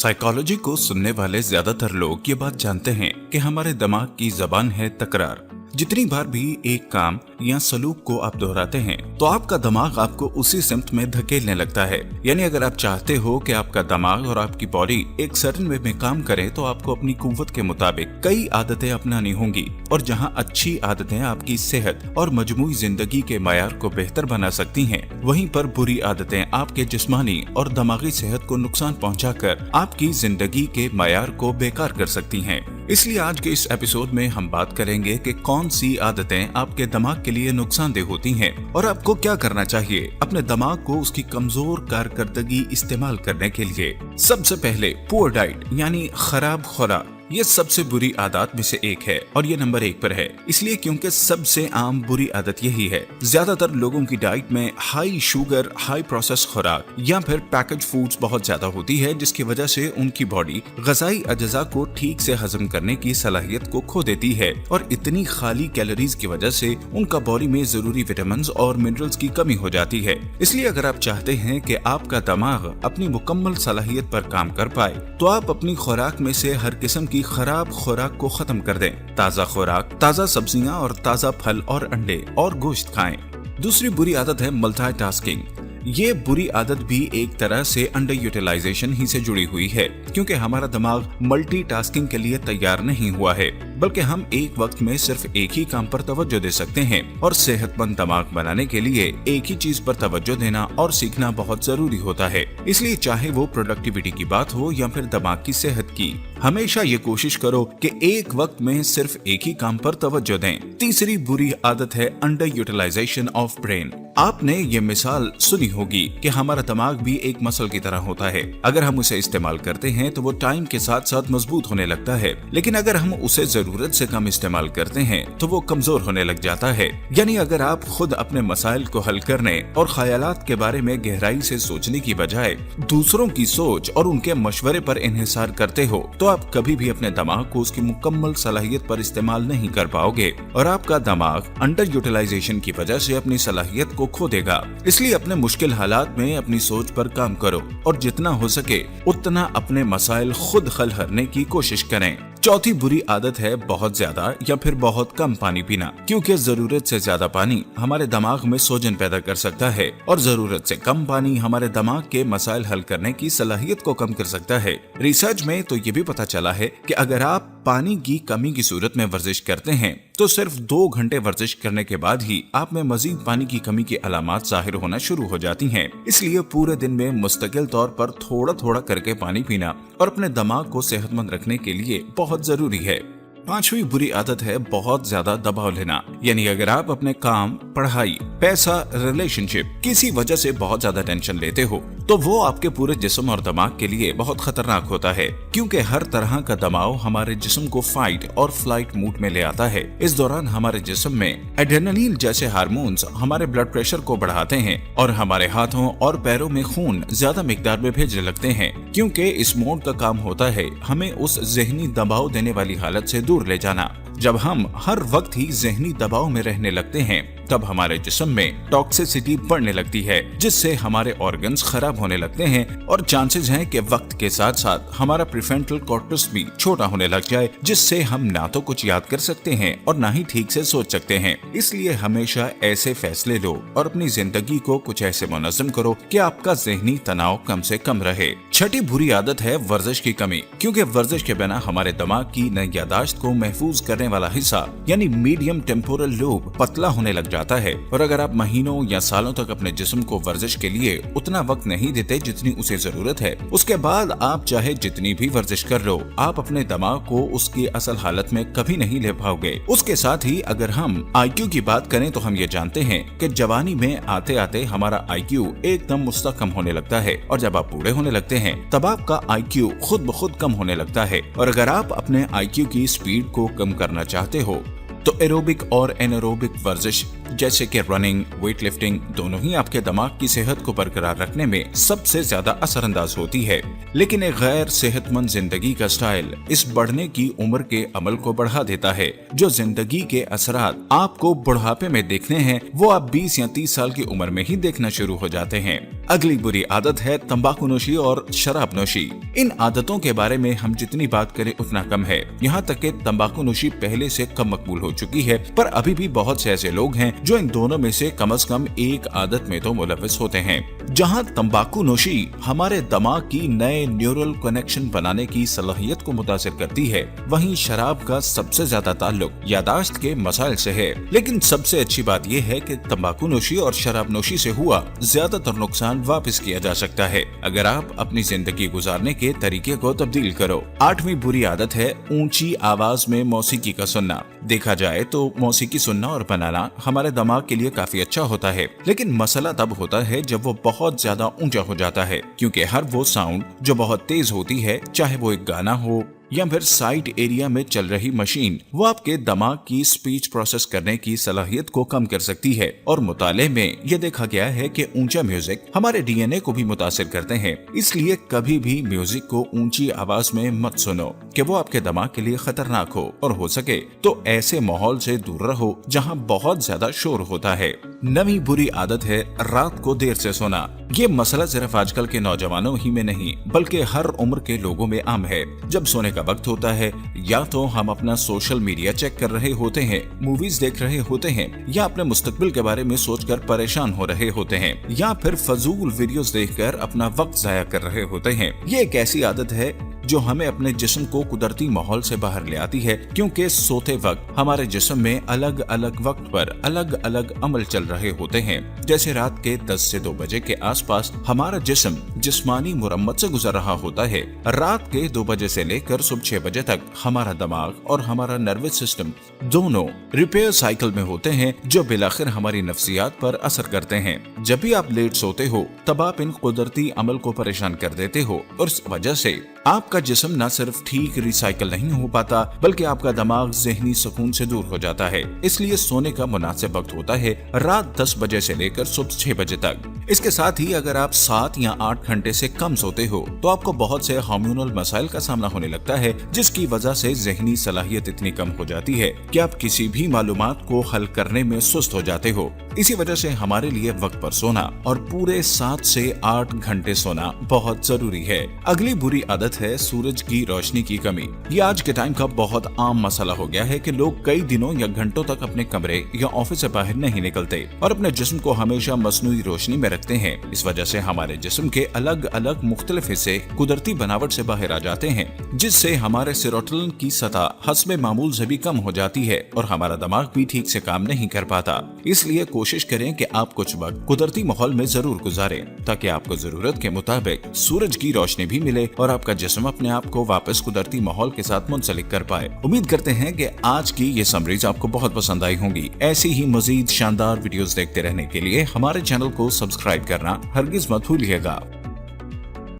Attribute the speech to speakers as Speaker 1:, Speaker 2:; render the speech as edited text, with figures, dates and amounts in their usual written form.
Speaker 1: Psychology को सुनने वाले ज्यादातर लोग ये बात जानते हैं कि हमारे दिमाग की जबान है तकरार। जितनी बार भी एक काम या सलूक को आप दोहराते हैं तो आपका दिमाग आपको उसी सिमत में धकेलने लगता है। यानी अगर आप चाहते हो कि आपका दिमाग और आपकी बॉडी एक सर्टेन वे में काम करे तो आपको अपनी कुव्वत के मुताबिक कई आदतें अपनानी होंगी। और जहां अच्छी आदतें आपकी सेहत और मजमूई जिंदगी के मयार को बेहतर बना सकती हैं, वहीं पर बुरी आदतें आपके जिस्मानी और दिमागी सेहत को नुकसान पहुंचाकर आपकी जिंदगी के मयार को बेकार कर सकती हैं। इसलिए आज के इस एपिसोड में हम बात करेंगे कि कौन सी आदतें आपके दिमाग के लिए नुकसानदेह होती हैं और आपको क्या करना चाहिए अपने दिमाग को उसकी कमजोर कारकर्दगी इस्तेमाल करने के लिए। सबसे पहले पुअर डाइट यानी खराब खुराक, ये सबसे बुरी आदत में से एक है और ये नंबर 1 पर है। इसलिए क्योंकि सबसे आम बुरी आदत यही है। ज्यादातर लोगों की डाइट में हाई शुगर, हाई प्रोसेस खुराक या फिर पैकेज फूड्स बहुत ज्यादा होती है, जिसकी वजह से उनकी बॉडी ग़िज़ाई अज्जा को ठीक से हजम करने की सलाहियत को खो देती है और इतनी खाली कैलोरीज की वजह से उनका बॉडी में जरूरी विटामिन और मिनरल्स की कमी हो जाती है। इसलिए अगर आप चाहते हैं कि आपका दिमाग अपनी मुकम्मल सलाहियत पर काम कर पाए तो आप अपनी खुराक में से हर किस्म की खराब खुराक को खत्म कर दें। ताज़ा खुराक, ताज़ा सब्जियां और ताज़ा फल और अंडे और गोश्त खाएं। दूसरी बुरी आदत है मल्टीटास्किंग। ये बुरी आदत भी एक तरह से अंडर यूटिलाइजेशन ही से जुड़ी हुई है, क्योंकि हमारा दिमाग मल्टीटास्किंग के लिए तैयार नहीं हुआ है, बल्कि हम एक वक्त में सिर्फ एक ही काम पर तवज्जो दे सकते हैं। और सेहतमंद दिमाग बनाने के लिए एक ही चीज पर तवज्जो देना और सीखना बहुत जरूरी होता है। इसलिए चाहे वो प्रोडक्टिविटी की बात हो या फिर दिमाग की सेहत की, हमेशा ये कोशिश करो कि एक वक्त में सिर्फ एक ही काम पर तवज्जो दें। तीसरी बुरी आदत है अंडर यूटिलाइजेशन ऑफ ब्रेन। आपने ये मिसाल सुनी होगी कि हमारा दिमाग भी एक मसल की तरह होता है। अगर हम उसे इस्तेमाल करते हैं तो वो टाइम के साथ साथ मजबूत होने लगता है, लेकिन अगर हम उसे जरूरत से कम इस्तेमाल करते हैं तो वो कमजोर होने लग जाता है। यानी अगर आप खुद अपने मसाइल को हल करने और ख्यालात के बारे में गहराई से सोचने की बजाय दूसरों की सोच और उनके मशवरे पर इन्हिसार करते हो तो आप कभी भी अपने दिमाग को उसकी मुकम्मल सलाहियत पर इस्तेमाल नहीं कर पाओगे और आपका दिमाग अंडर यूटिलाइजेशन की वजह से अपनी सलाहियत को खो देगा। इसलिए अपने मुश्किल हालात में अपनी सोच पर काम करो और जितना हो सके उतना अपने मसाइल खुद हल करने की कोशिश करें। चौथी बुरी आदत है बहुत ज्यादा या फिर बहुत कम पानी पीना, क्योंकि जरूरत से ज्यादा पानी हमारे दिमाग में सोजन पैदा कर सकता है और जरूरत से कम पानी हमारे दिमाग के मसाइल हल करने की सलाहियत को कम कर सकता है। रिसर्च में तो ये भी पता चला है कि अगर आप पानी की कमी की सूरत में वर्जिश करते हैं तो सिर्फ 2 घंटे वर्जिश करने के बाद ही आप में मजीद पानी की कमी की अलामात जाहिर होना शुरू हो जाती हैं। इसलिए पूरे दिन में मुस्तकिल तौर पर थोड़ा थोड़ा करके पानी पीना और अपने दिमाग को सेहतमंद रखने के लिए बहुत जरूरी है। पांचवी बुरी आदत है बहुत ज्यादा दबाव लेना। यानी अगर आप अपने काम, पढ़ाई, पैसा, रिलेशनशिप किसी वजह से बहुत ज्यादा टेंशन लेते हो तो वो आपके पूरे जिस्म और दिमाग के लिए बहुत खतरनाक होता है, क्योंकि हर तरह का दबाव हमारे जिस्म को फाइट और फ्लाइट मूड में ले आता है। इस दौरान हमारे जिस्म में एड्रेनलिन जैसे हार्मोन्स हमारे ब्लड प्रेशर को बढ़ाते हैं और हमारे हाथों और पैरों में खून ज्यादा मिकदार में भेजने लगते हैं, क्योंकि इस मोड का काम होता है हमें उस जहनी दबाव देने वाली हालत से दूर ले जाना। जब हम हर वक्त ही जहनी दबाव में रहने लगते हैं तब हमारे जिस्म में टॉक्सिसिटी बढ़ने लगती है, जिससे हमारे ऑर्गन्स खराब होने लगते हैं और चांसेस हैं कि वक्त के साथ साथ हमारा प्रीफ्रंटल कॉर्टेक्स भी छोटा होने लग जाए, जिससे हम ना तो कुछ याद कर सकते हैं और ना ही ठीक से सोच सकते हैं। इसलिए हमेशा ऐसे फैसले लो और अपनी जिंदगी को कुछ ऐसे मुनज़्ज़म करो कि आपका जहनी तनाव कम से कम रहे। छठी बुरी आदत है वर्जिश की कमी, क्योंकि वर्जिश के बिना हमारे दिमाग की नई यादाश्त को महफूज करने वाला हिस्सा यानी मीडियम टेम्पोरल लोब पतला होने लग जाता है। और अगर आप महीनों या सालों तक अपने जिस्म को वर्जिश के लिए उतना वक्त नहीं देते जितनी उसे जरूरत है, उसके बाद आप चाहे जितनी भी वर्जिश कर लो, आप अपने दिमाग को उसकी असल हालत में कभी नहीं ले पाओगे। उसके साथ ही अगर हम IQ की बात करें तो हम ये जानते हैं कि जवानी में आते आते हमारा IQ एकदम मुस्तकम होने लगता है और जब आप बूढ़े होने लगते हैं तब आपका IQ खुद ब खुद कम होने लगता है। और अगर आप अपने IQ की स्पीड को कम करना चाहते हो तो एरोबिक और एनारोबिक वर्जिश जैसे कि रनिंग, वेट लिफ्टिंग दोनों ही आपके दिमाग की सेहत को बरकरार रखने में सबसे ज्यादा असरअंदाज होती है। लेकिन एक गैर सेहतमंद जिंदगी का स्टाइल इस बढ़ने की उम्र के अमल को बढ़ा देता है। जो जिंदगी के असरात आपको बुढ़ापे में देखने हैं वो आप 20 या 30 साल की उम्र में ही देखना शुरू हो जाते हैं। अगली बुरी आदत है तंबाकू नोशी और शराब नोशी। इन आदतों के बारे में हम जितनी बात करें उतना कम है। यहाँ तक कि तंबाकू नोशी पहले से कम मकबूल हो चुकी है, पर अभी भी बहुत से ऐसे लोग हैं जो इन दोनों में से कम एक आदत में तो मुलविस होते हैं। जहाँ तंबाकू नोशी हमारे दिमाग की नए न्यूरल कनेक्शन बनाने की सलाहियत को मुतासिर करती है, वहीं शराब का सबसे ज्यादा ताल्लुक यादाश्त के मसाइल से है। लेकिन सबसे अच्छी बात यह है कि तंबाकू नोशी और शराब नोशी से हुआ ज्यादातर नुकसान वापस किया जा सकता है अगर आप अपनी जिंदगी गुजारने के तरीके को तब्दील करो। 8वीं बुरी आदत है ऊंची आवाज में मौसीकी का सुनना। देखा जाए तो मौसीकी सुनना और बनाना हमारे दिमाग के लिए काफी अच्छा होता है, लेकिन मसला तब होता है जब वो बहुत ज्यादा ऊंचा हो जाता है, क्योंकि हर वो साउंड जो बहुत तेज होती है, चाहे वो एक गाना हो या फिर साइड एरिया में चल रही मशीन, वो आपके दिमाग की स्पीच प्रोसेस करने की सलाहियत को कम कर सकती है। और मुताले में यह देखा गया है कि ऊंचा म्यूजिक हमारे डीएनए को भी मुतासिर करते हैं। इसलिए कभी भी म्यूजिक को ऊंची आवाज में मत सुनो कि वो आपके दिमाग के लिए खतरनाक हो, और हो सके तो ऐसे माहौल से दूर रहो जहाँ बहुत ज्यादा शोर होता है। 9वीं बुरी आदत है रात को देर से सोना। ये मसला सिर्फ आजकल के नौजवानों ही में नहीं बल्कि हर उम्र के लोगों में आम है। जब सोने का वक्त होता है, या तो हम अपना सोशल मीडिया चेक कर रहे होते हैं, मूवीज देख रहे होते हैं, या अपने मुस्तकबिल के बारे में सोचकर परेशान हो रहे होते हैं, या फिर फजूल वीडियोस देखकर अपना वक्त जाया कर रहे होते हैं। ये एक ऐसी आदत है जो हमें अपने जिस्म को कुदरती माहौल से बाहर ले आती है, क्योंकि सोते वक्त हमारे जिस्म में अलग अलग वक्त पर अलग अलग अमल चल रहे होते हैं। जैसे रात के 10 से 2 बजे के आसपास हमारा जिस्म जिस्मानी मुरम्मत से गुजर रहा होता है। रात के 2 बजे से लेकर सुबह 6 बजे तक हमारा दिमाग और हमारा नर्वस सिस्टम दोनों रिपेयर साइकिल में होते हैं, जो बिलाखिर हमारी नफ्सियात पर असर करते हैं। जब भी आप लेट सोते हो तब आप इन कुदरती अमल को परेशान कर देते हो, और इस वजह से आपका जिस्म न सिर्फ ठीक रिसाइकल नहीं हो पाता बल्कि आपका दिमाग ज़हनी सुकून से दूर हो जाता है। इसलिए सोने का मुनासिब वक्त होता है रात 10 बजे से लेकर सुबह 6 बजे तक। इसके साथ ही अगर आप 7 या 8 घंटे से कम सोते हो तो आपको बहुत से हार्मोनल मसाइल का सामना होने लगता है, जिसकी वजह से ज़हनी सलाहियत इतनी कम हो जाती है कि आप किसी भी मालूमात को हल करने में सुस्त हो जाते हो। इसी वजह से हमारे लिए वक्त पर सोना और पूरे 7 से 8 घंटे सोना बहुत जरूरी है। अगली बुरी आदत है सूरज की रोशनी की कमी। ये आज के टाइम का बहुत आम मसला हो गया है कि लोग कई दिनों या घंटों तक अपने कमरे या ऑफिस से बाहर नहीं निकलते और अपने जिस्म को हमेशा मसनूई रोशनी में रखते हैं। इस वजह से हमारे जिस्म के अलग अलग मुख्तलिफ हिस्से कुदरती बनावट से बाहर आ जाते हैं, जिससे हमारे सेरोटोनिन की सतह हस्बे मामूल से भी कम हो जाती है और हमारा दिमाग भी ठीक से काम नहीं कर पाता। इसलिए कोशिश करें कि आप कुछ वक्त कुदरती माहौल में जरूर गुजारें, ताकि आपको जरूरत के मुताबिक सूरज की रोशनी भी मिले और आपका जिस्म अपने आप को वापस कुदरती माहौल के साथ मुंसलिक कर पाए। उम्मीद करते हैं कि आज की ये समरीज आपको बहुत पसंद आई होंगी। ऐसी ही मजीद शानदार वीडियोस देखते रहने के लिए हमारे चैनल को सब्सक्राइब करना हरगिज मत भूलिएगा।